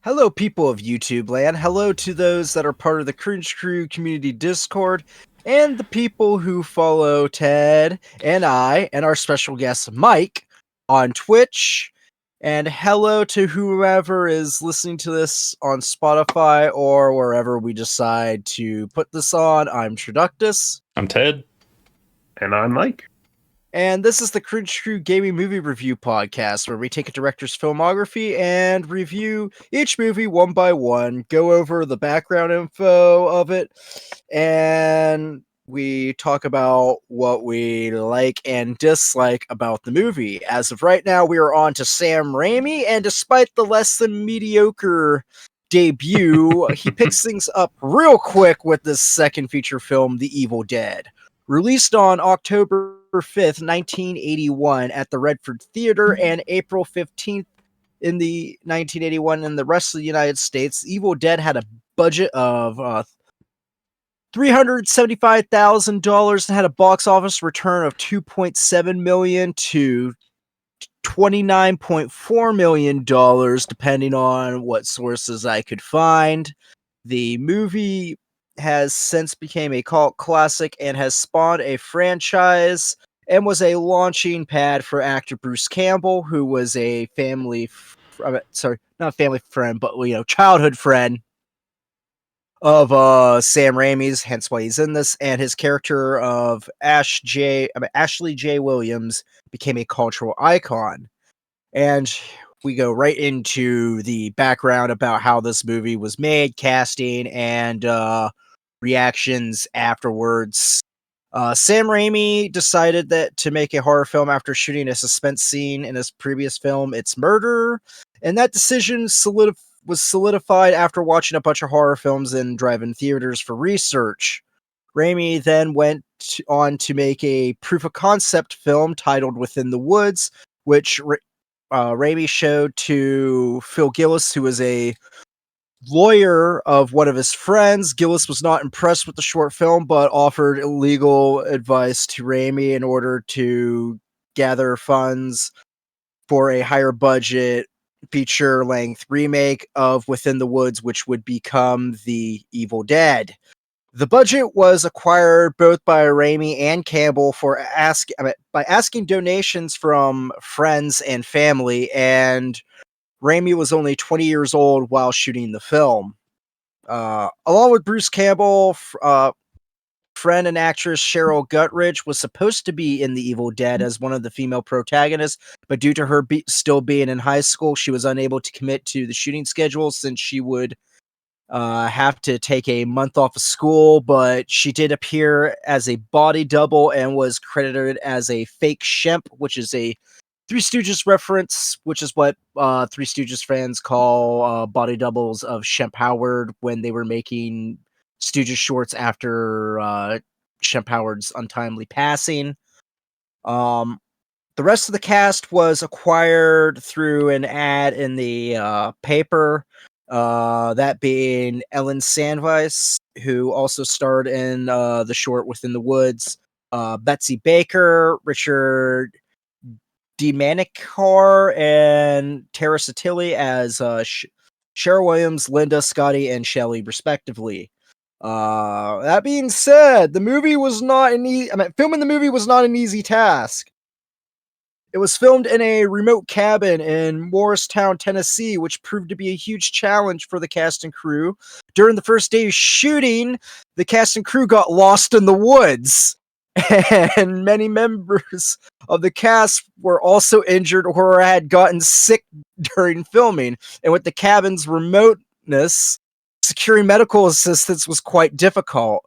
Hello, people of YouTube land. Hello to those that are part of the Cringe Crew community Discord, and the people who follow Ted and I and our special guest Mike on Twitch. And hello to whoever is listening to this on Spotify or wherever we decide to put this on. I'm Traductus. I'm Ted. And I'm Mike. And this is the Cringe Crew Gaming Movie Review Podcast, where we take a director's filmography and review each movie one by one, go over the background info of it, and we talk about what we like and dislike about the movie. As of right now, we are on to Sam Raimi, and despite the less than mediocre debut, he picks things up real quick with this second feature film, The Evil Dead. Released on October 5th, 1981 at the Redford Theater and April 15th in the 1981 in the rest of the United States, Evil Dead had a budget of $375,000 and had a box office return of $2.7 million to $29.4 million, depending on what sources I could find. The movie has since become a cult classic and has spawned a franchise and was a launching pad for actor Bruce Campbell, who was a childhood friend of Sam Raimi's, hence why he's in this, and his character of Ashley J. Williams became a cultural icon. And we go right into the background about how this movie was made, casting, and reactions afterwards. Sam Raimi decided that to make a horror film after shooting a suspense scene in his previous film, It's Murder, and that decision was solidified after watching a bunch of horror films in drive-in theaters for research. Raimi then went on to make a proof-of-concept film titled Within the Woods, which Raimi showed to Phil Gillis, who was a lawyer of one of his friends. Gillis was not impressed with the short film, but offered legal advice to Raimi in order to gather funds for a higher budget feature-length remake of Within the Woods, which would become The Evil Dead. The budget was acquired both by Raimi and Campbell by asking donations from friends and family, and Raimi was only 20 years old while shooting the film. Along with Bruce Campbell, friend and actress Cheryl Guttridge was supposed to be in The Evil Dead as one of the female protagonists, but due to her still being in high school, she was unable to commit to the shooting schedule since she would have to take a month off of school, but she did appear as a body double and was credited as a fake Shemp, which is a Three Stooges reference, which is what Three Stooges fans call body doubles of Shemp Howard when they were making Stooges shorts after Shemp Howard's untimely passing. The rest of the cast was acquired through an ad in the paper. That being Ellen Sandweiss, who also starred in the short Within the Woods, Betsy Baker, Richard DeManicor, and Tara Satilli as Cheryl Williams, Linda, Scotty, and Shelley, respectively. That being said, the movie was not filming the movie was not an easy task. It was filmed in a remote cabin in Morristown, Tennessee, which proved to be a huge challenge for the cast and crew. During the first day of shooting, the cast and crew got lost in the woods, and many members of the cast were also injured or had gotten sick during filming. And with the cabin's remoteness, securing medical assistance was quite difficult.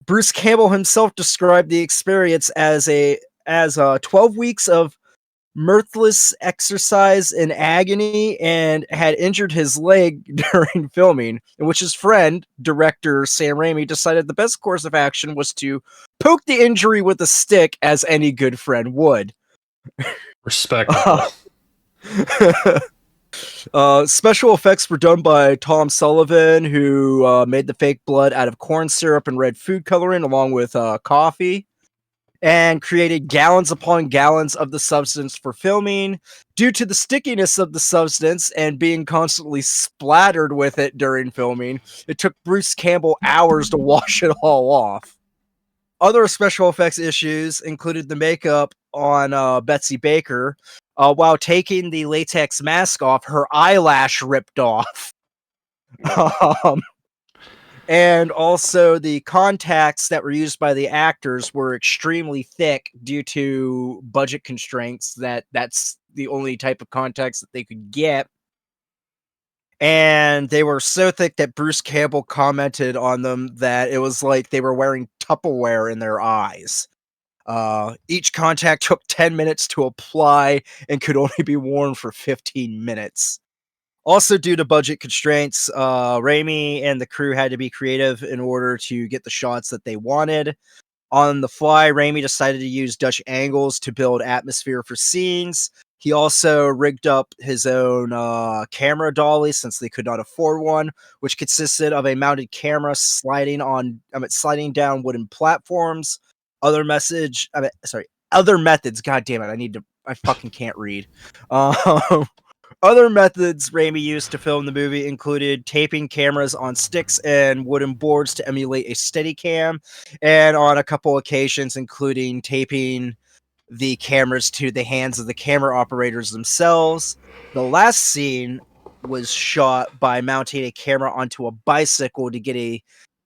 Bruce Campbell himself described the experience as 12 weeks of mirthless exercise in agony, and had injured his leg during filming, in which his friend, director Sam Raimi, decided the best course of action was to poke the injury with a stick, as any good friend would. Respectable. Special effects were done by Tom Sullivan, who made the fake blood out of corn syrup and red food coloring, along with coffee. and created gallons upon gallons of the substance for filming. Due to the stickiness of the substance and being constantly splattered with it during filming, it took Bruce Campbell hours to wash it all off. Other special effects issues included the makeup on Betsy Baker. While taking the latex mask off, her eyelash ripped off. um, and also the contacts that were used by the actors were extremely thick due to budget constraints. That's the only type of contacts that they could get. And they were so thick that Bruce Campbell commented on them that it was like they were wearing Tupperware in their eyes. Each contact took 10 minutes to apply and could only be worn for 15 minutes. Also, due to budget constraints, Raimi and the crew had to be creative in order to get the shots that they wanted. On the fly, Raimi decided to use Dutch angles to build atmosphere for scenes. He also rigged up his own camera dolly since they could not afford one, which consisted of a mounted camera sliding down wooden platforms. Other methods. God damn it! I fucking can't read. Other methods Raimi used to film the movie included taping cameras on sticks and wooden boards to emulate a Steadicam, and on a couple occasions, including taping the cameras to the hands of the camera operators themselves. The last scene was shot by mounting a camera onto a bicycle to get a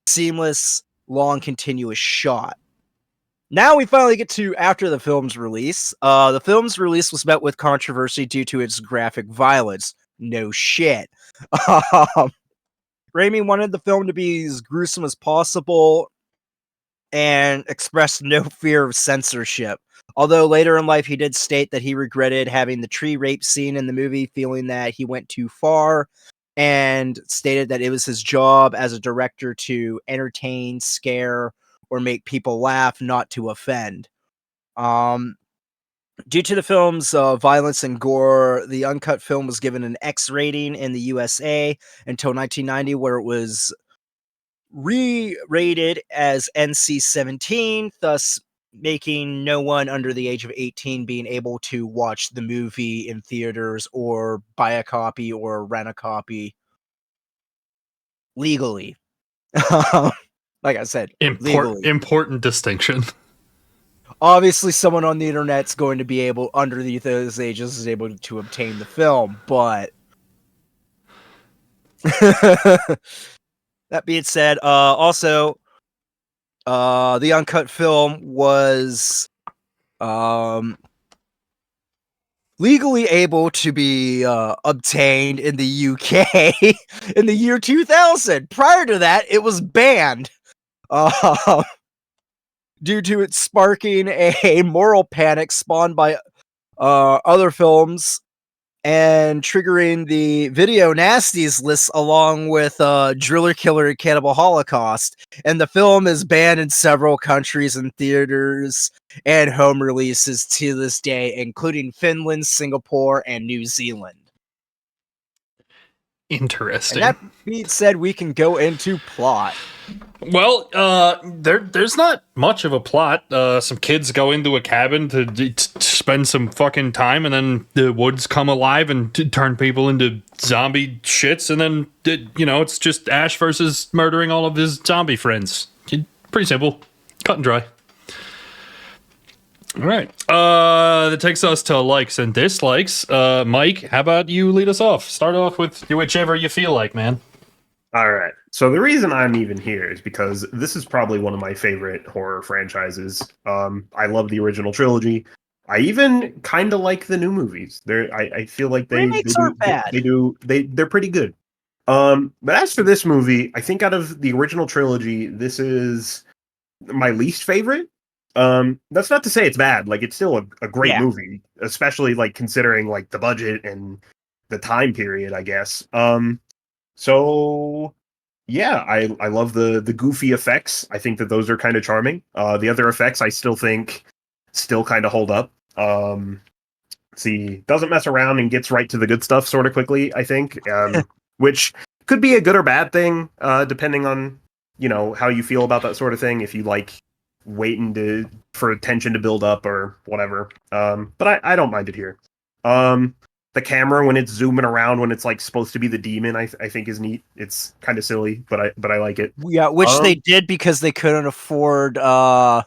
seamless, long, continuous shot. Now we finally get to after the film's release. The film's release was met with controversy due to its graphic violence. No shit. Raimi wanted the film to be as gruesome as possible and expressed no fear of censorship. Although later in life he did state that he regretted having the tree rape scene in the movie, feeling that he went too far, and stated that it was his job as a director to entertain, scare, or make people laugh, not to offend. Due to the film's violence and gore, the uncut film was given an X rating in the USA until 1990, where it was re-rated as NC-17, thus making no one under the age of 18 being able to watch the movie in theaters or buy a copy or rent a copy legally. Like I said, legally. Important distinction. Obviously, someone on the internet's going to be able, under those ages, is able to obtain the film, but that being said, also, the uncut film was legally able to be obtained in the UK in the year 2000. Prior to that, it was banned. Due to it sparking a moral panic spawned by other films and triggering the video nasties list along with Driller Killer and Cannibal Holocaust. And the film is banned in several countries and theaters and home releases to this day, including Finland, Singapore, and New Zealand. Interesting. And that being said, we can go into plot. Well, there's not much of a plot. Some kids go into a cabin to spend some fucking time, and then the woods come alive and turn people into zombie shits, and then, it's just Ash versus murdering all of his zombie friends. Pretty simple. Cut and dry. All right. That takes us to likes and dislikes. Mike, how about you lead us off? Start off with whichever you feel like, man. All right. So the reason I'm even here is because this is probably one of my favorite horror franchises. I love the original trilogy. I even kind of like the new movies. I feel like Remakes aren't bad. They're pretty good. But as for this movie, I think out of the original trilogy, this is my least favorite. That's not to say it's bad. Like, it's still a great movie, especially like considering like the budget and the time period, I guess. So yeah, I love the goofy effects. I think that those are kind of charming. The other effects I still think kind of hold up. Doesn't mess around and gets right to the good stuff sort of quickly, I think. Which could be a good or bad thing, depending on, how you feel about that sort of thing. If you like for tension to build up or whatever. But I don't mind it here. The camera when it's zooming around when it's like supposed to be the demon, I think is neat. It's kind of silly, but I like it. Yeah, which they did because they couldn't afford to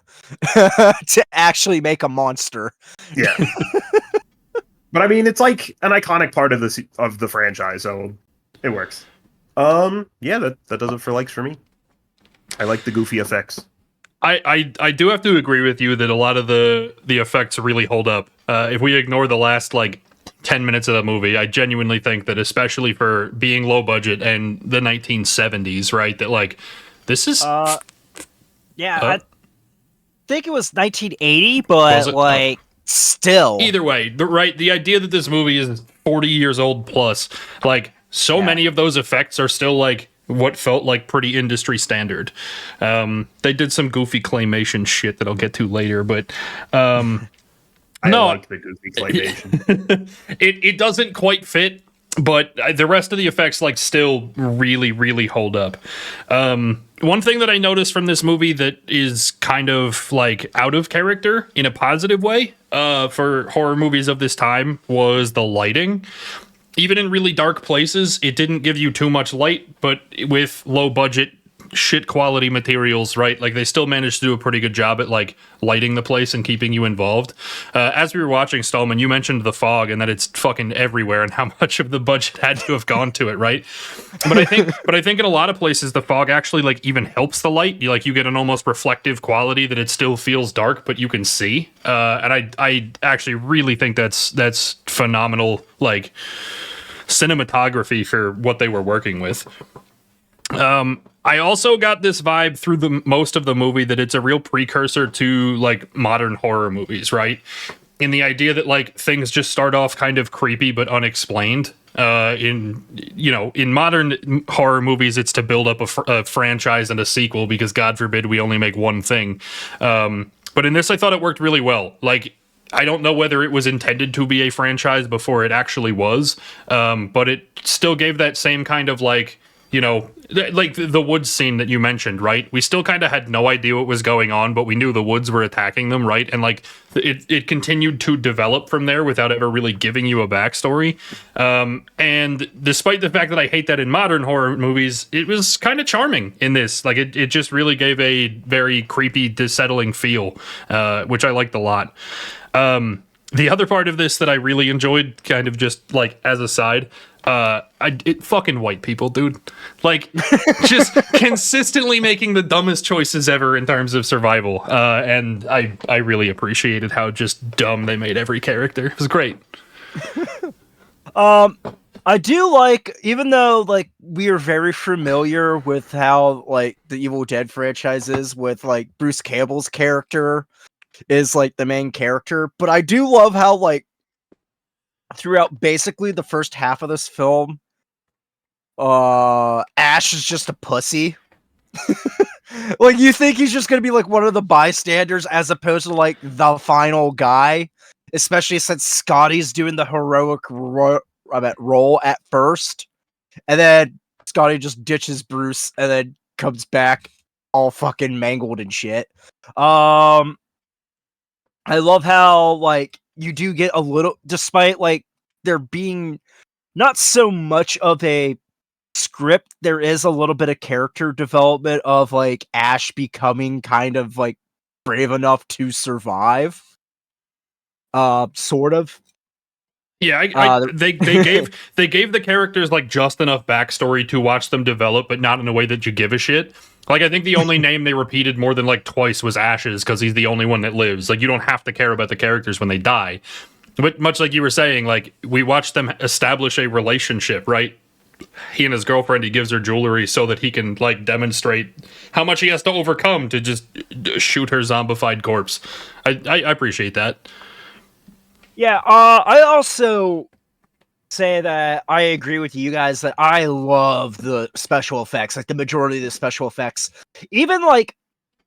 actually make a monster. Yeah. But I mean, it's like an iconic part of the franchise, so it works. Yeah, that does it for likes for me. I like the goofy effects. I do have to agree with you that a lot of the effects really hold up. If we ignore the last like 10 minutes of the movie, I genuinely think that, especially for being low budget and the 1970s, right, that like this is yeah, I think it was 1980, but like still. Either way, the idea that this movie is 40 years old plus, like many of those effects are still like what felt like pretty industry standard. They did some goofy claymation shit that I'll get to later, but I like the goofy claymation. it doesn't quite fit, but the rest of the effects like still really, really hold up. One thing that I noticed from this movie that is kind of like out of character in a positive way for horror movies of this time was the lighting. Even in really dark places, it didn't give you too much light, but with low budget shit quality materials, right? Like they still managed to do a pretty good job at like lighting the place and keeping you involved. As we were watching, Stallman, you mentioned the fog and that it's fucking everywhere and how much of the budget had to have gone to it, right? But I think in a lot of places the fog actually like even helps the light. You get an almost reflective quality that it still feels dark, but you can see. And I actually really think that's phenomenal, like cinematography for what they were working with. I also got this vibe through the most of the movie that it's a real precursor to like modern horror movies, right? In the idea that like things just start off kind of creepy but unexplained. In modern horror movies, it's to build up a franchise and a sequel because God forbid we only make one thing. But in this, I thought it worked really well. Like, I don't know whether it was intended to be a franchise before it actually was, but it still gave that same kind of like, like the woods scene that you mentioned, right? We still kind of had no idea what was going on, but we knew the woods were attacking them, right? And like it continued to develop from there without ever really giving you a backstory. And despite the fact that I hate that in modern horror movies, it was kind of charming in this. Like it just really gave a very creepy, unsettling feel, which I liked a lot. The other part of this that I really enjoyed, kind of just like as a side, fucking white people, dude. Like, just consistently making the dumbest choices ever in terms of survival. And I really appreciated how just dumb they made every character. It was great. I do like, even though like we are very familiar with how like the Evil Dead franchise is with like Bruce Campbell's character is like the main character, but I do love how like throughout basically the first half of this film, Ash is just a pussy. Like you think he's just gonna be like one of the bystanders as opposed to like the final guy, especially since Scotty's doing the heroic role at first, and then Scotty just ditches Bruce and then comes back all fucking mangled and shit. I love how, like, you do get a little, despite, like, there being not so much of a script, there is a little bit of character development of, like, Ash becoming kind of, like, brave enough to survive. Sort of. Yeah, they gave the characters, like, just enough backstory to watch them develop, but not in a way that you give a shit. Like, I think the only name they repeated more than, like, twice was Ash's, because he's the only one that lives. Like, you don't have to care about the characters when they die. But much like you were saying, like, we watched them establish a relationship, right? He and his girlfriend, he gives her jewelry so that he can, like, demonstrate how much he has to overcome to just shoot her zombified corpse. I appreciate that. Yeah, I also say that I agree with you guys that I love the special effects, like the majority of the special effects. Even like,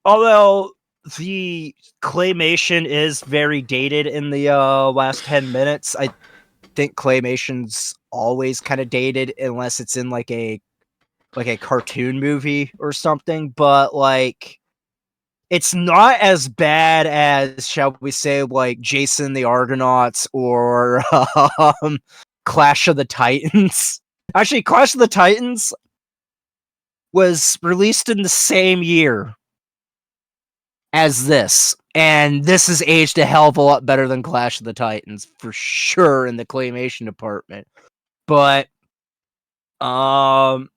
although the claymation is very dated in the last 10 minutes, I think claymation's always kind of dated unless it's in like a cartoon movie or something. But like it's not as bad as, shall we say, like Jason the Argonauts or Clash of the Titans. Actually, Clash of the Titans was released in the same year as this, and this is aged a hell of a lot better than Clash of the Titans for sure in the claymation department. But when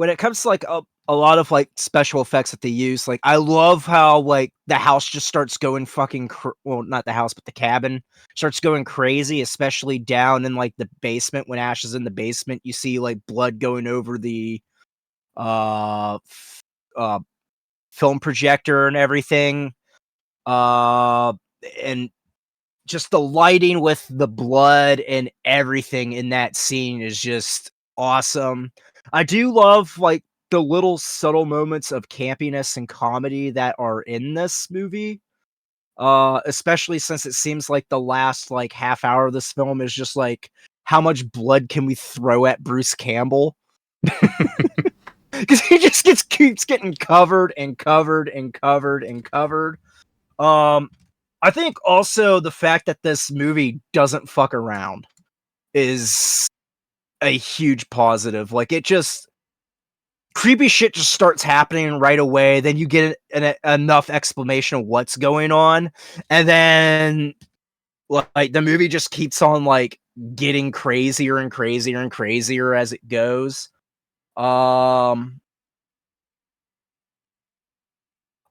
it comes to like a lot of like special effects that they use, like I love how like the house just starts going fucking well, not the house but the cabin starts going crazy, especially down in like the basement. When Ash is in the basement, you see like blood going over the uh film projector and everything, and just the lighting with the blood and everything in that scene is just awesome. I do love like the little subtle moments of campiness and comedy that are in this movie. Especially since it seems like the last like half hour of this film is just like, how much blood can we throw at Bruce Campbell? Because he just keeps getting covered and covered and covered and covered. I think also the fact that this movie doesn't fuck around is a huge positive. Like, it just creepy shit just starts happening right away. Then you get enough explanation of what's going on, and then like the movie just keeps on like getting crazier and crazier and crazier as it goes. I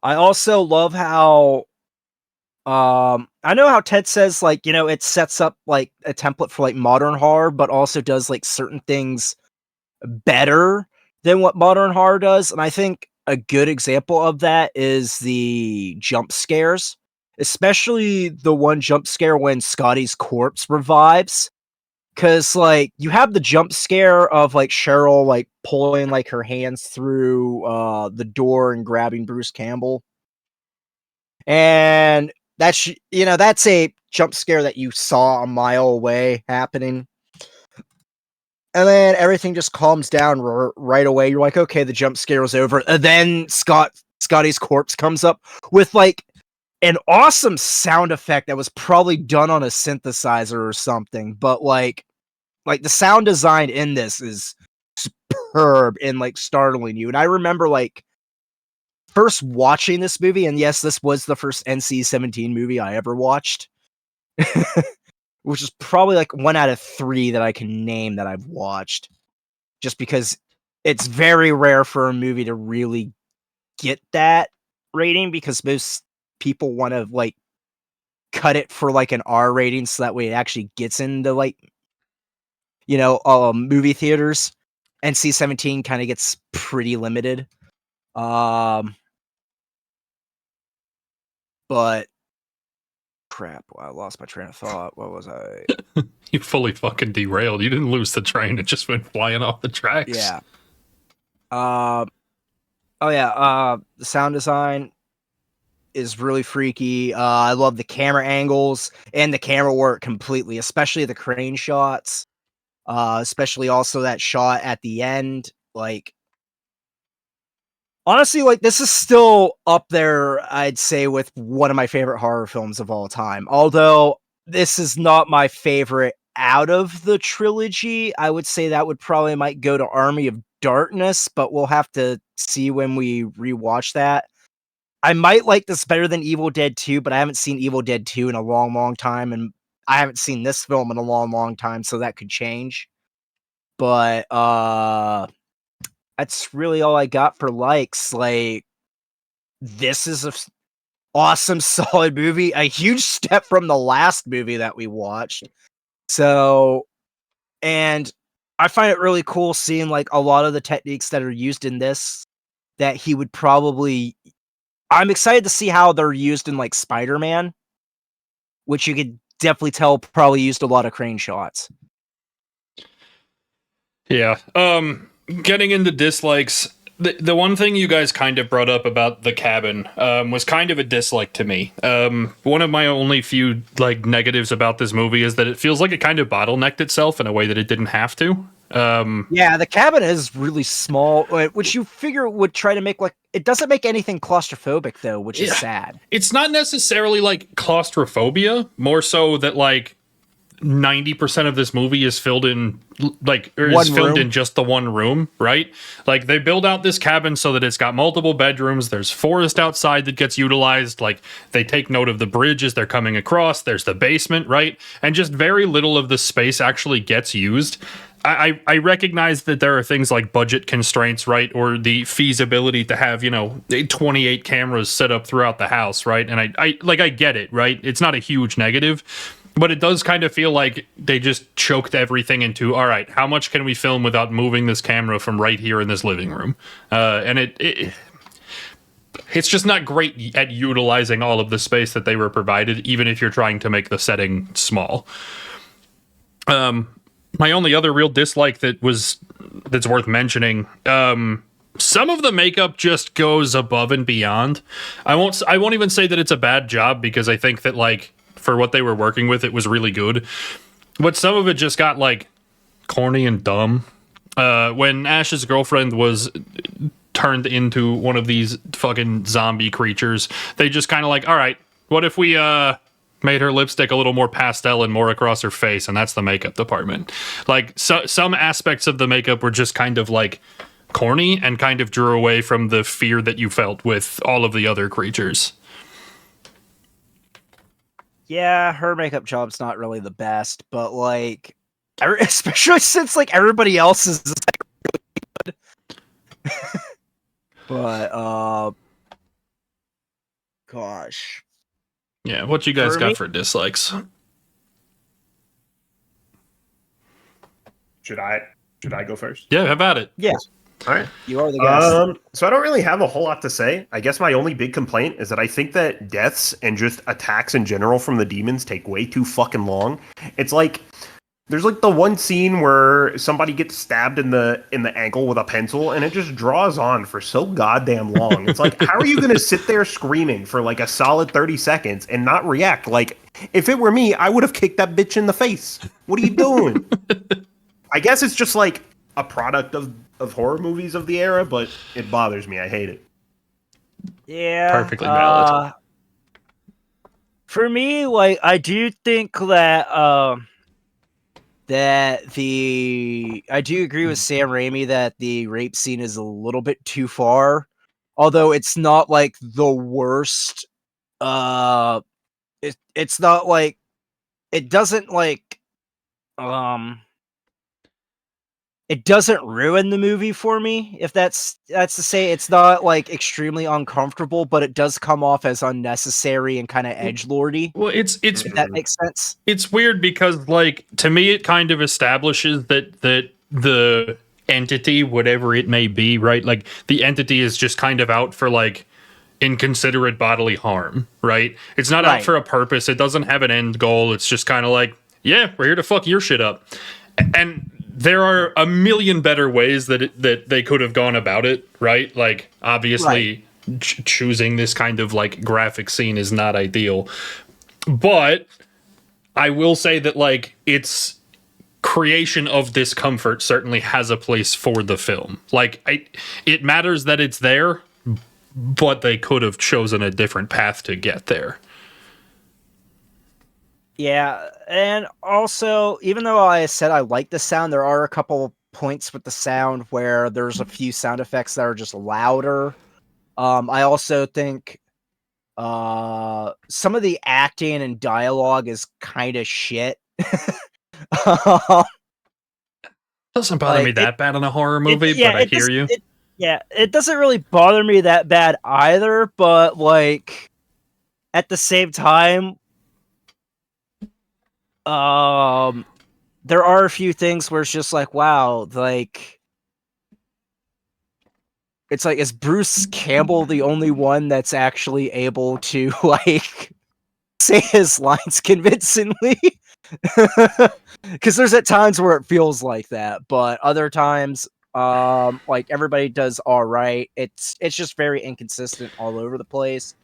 also love how I know how Ted says, like, you know, it sets up like a template for like modern horror, but also does like certain things better than what modern horror does. And I think a good example of that is the jump scares, especially the one jump scare when Scotty's corpse revives. Cause like you have the jump scare of like Cheryl like pulling like her hands through the door and grabbing Bruce Campbell. And that's, you know, that's a jump scare that you saw a mile away happening. And then everything just calms down right away. You're like, okay, the jump scare was over. And then Scotty's corpse comes up with like an awesome sound effect that was probably done on a synthesizer or something. But like the sound design in this is superb and like startling you. And I remember like first watching this movie, and yes, this was the first NC-17 movie I ever watched, which is probably like 1 out of 3 that I can name that I've watched, just because it's very rare for a movie to really get that rating, because most people want to like cut it for like an R rating so that way it actually gets into like, you know, movie theaters. NC-17 kind of gets pretty limited. But crap, I lost my train of thought. What was I? You fully fucking derailed. You didn't lose the train. It just went flying off the tracks. Yeah. Oh yeah. The sound design is really freaky. I love the camera angles and the camera work completely, especially the crane shots. Especially also that shot at the end. Like, honestly, like this is still up there, I'd say, with one of my favorite horror films of all time. Although this is not my favorite out of the trilogy. I would say that would probably might go to Army of Darkness, but we'll have to see when we rewatch that. I might like this better than Evil Dead 2, but I haven't seen Evil Dead 2 in a long, long time, and I haven't seen this film in a long, long time, so that could change. But that's really all I got for likes. Like, this is a awesome, solid movie, a huge step from the last movie that we watched. So, and I find it really cool seeing like a lot of the techniques that are used in this that he would probably. I'm excited to see how they're used in like Spider-Man, which you could definitely tell probably used a lot of crane shots. Yeah. Getting into dislikes, the one thing you guys kind of brought up about the cabin was kind of a dislike to me. One of my only few like negatives about this movie is that it feels like it kind of bottlenecked itself in a way that it didn't have to. Yeah, the cabin is really small, which you figure would try to make like it doesn't make anything claustrophobic though, which is sad. It's not necessarily like claustrophobia, more so that like 90% of this movie is filled in like or is filmed in just the one room, right? Like they build out this cabin so that it's got multiple bedrooms. There's forest outside that gets utilized. Like they take note of the bridge as they're coming across. There's the basement, right? And just very little of the space actually gets used. I recognize that there are things like budget constraints, right? Or the feasibility to have, 28 cameras set up throughout the house, right? And I get it, right? It's not a huge negative. But it does kind of feel like they just choked everything into, all right, how much can we film without moving this camera from right here in this living room? And it's just not great at utilizing all of the space that they were provided, even if you're trying to make the setting small. My only other real dislike that's worth mentioning, some of the makeup just goes above and beyond. I won't even say that it's a bad job because I think that like for what they were working with, it was really good. But some of it just got like corny and dumb. When Ash's girlfriend was turned into one of these fucking zombie creatures, they just kind of like, all right, what if we made her lipstick a little more pastel and more across her face, and that's the makeup department. Like some aspects of the makeup were just kind of like corny and kind of drew away from the fear that you felt with all of the other creatures. Yeah, her makeup job's not really the best, but like, especially since like everybody else is like really good. But gosh, yeah, what you guys got for dislikes? Should I go first? Yeah, how about it? Yeah. All right. You are the guest. So I don't really have a whole lot to say. I guess my only big complaint is that I think that deaths and just attacks in general from the demons take way too fucking long. It's like there's like the one scene where somebody gets stabbed in the ankle with a pencil and it just draws on for so goddamn long. It's like, how are you going to sit there screaming for like a solid 30 seconds and not react? Like, if it were me, I would have kicked that bitch in the face. What are you doing? I guess it's just like a product of horror movies of the era, but it bothers me. I hate it. Yeah. Perfectly valid. For me, like, I do think that I do agree with Sam Raimi that the rape scene is a little bit too far. Although it's not like the worst. It's not like it doesn't like it doesn't ruin the movie for me, if that's to say. It's not like extremely uncomfortable, but it does come off as unnecessary and kind of edgelordy. Well, it's if that makes sense. It's weird because like to me it kind of establishes that the entity, whatever it may be, right? Like the entity is just kind of out for like inconsiderate bodily harm, right? It's not out for a purpose. It doesn't have an end goal. It's just kind of like, yeah, we're here to fuck your shit up. And there are a million better ways that they could have gone about it, right? Like, obviously, choosing this kind of, like, graphic scene is not ideal. But I will say that, like, its creation of discomfort certainly has a place for the film. Like, it matters that it's there, but they could have chosen a different path to get there. Yeah, and also, even though I said I like the sound, there are a couple points with the sound where there's a few sound effects that are just louder. I also think some of the acting and dialogue is kind of shit. Doesn't bother me that bad in a horror movie, but I hear you. It doesn't really bother me that bad either, but like at the same time, there are a few things where it's just like, wow, like it's like, is Bruce Campbell the only one that's actually able to like say his lines convincingly? Because there's at times where it feels like that, but other times, like everybody does all right. It's just very inconsistent all over the place.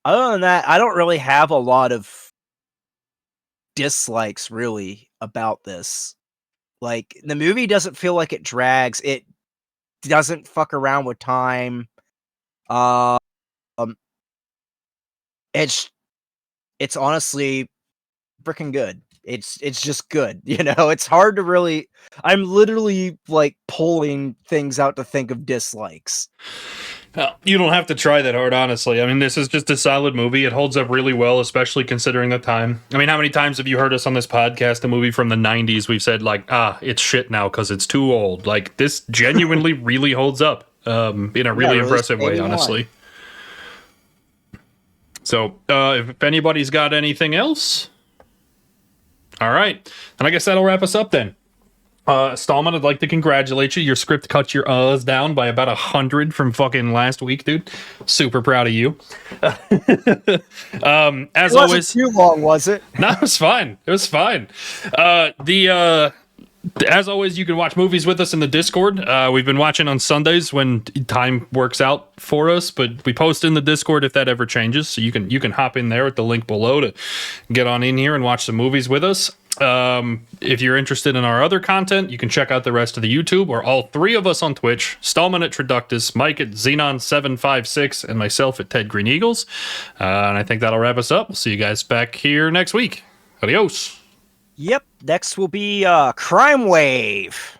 Other than that, I don't really have a lot of dislikes really about this. Like, the movie doesn't feel like it drags. It doesn't fuck around with time. Um, it's honestly freaking good. It's just good, you know? It's hard to really. I'm literally, like, pulling things out to think of dislikes. You don't have to try that hard, honestly. I mean, this is just a solid movie. It holds up really well, especially considering the time. I mean, how many times have you heard us on this podcast, a movie from the 90s, we've said, like, it's shit now because it's too old. Like, this genuinely really holds up in a really impressive way, honestly. So, if anybody's got anything else... All right. And I guess that'll wrap us up then. Stallman, I'd like to congratulate you. Your script cut your down by about 100 from fucking last week, dude. Super proud of you. As always, too long, was it? No, it was fine. It was fine. As always, you can watch movies with us in the Discord. We've been watching on Sundays when time works out for us, but we post in the Discord if that ever changes. So you can hop in there at the link below to get on in here and watch some movies with us. If you're interested in our other content, you can check out the rest of the YouTube or all three of us on Twitch: Stallman at Traductus, Mike at Xenon756, and myself at Ted Green Eagles. And I think that'll wrap us up. We'll see you guys back here next week. Adios. Yep, next will be Crime Wave.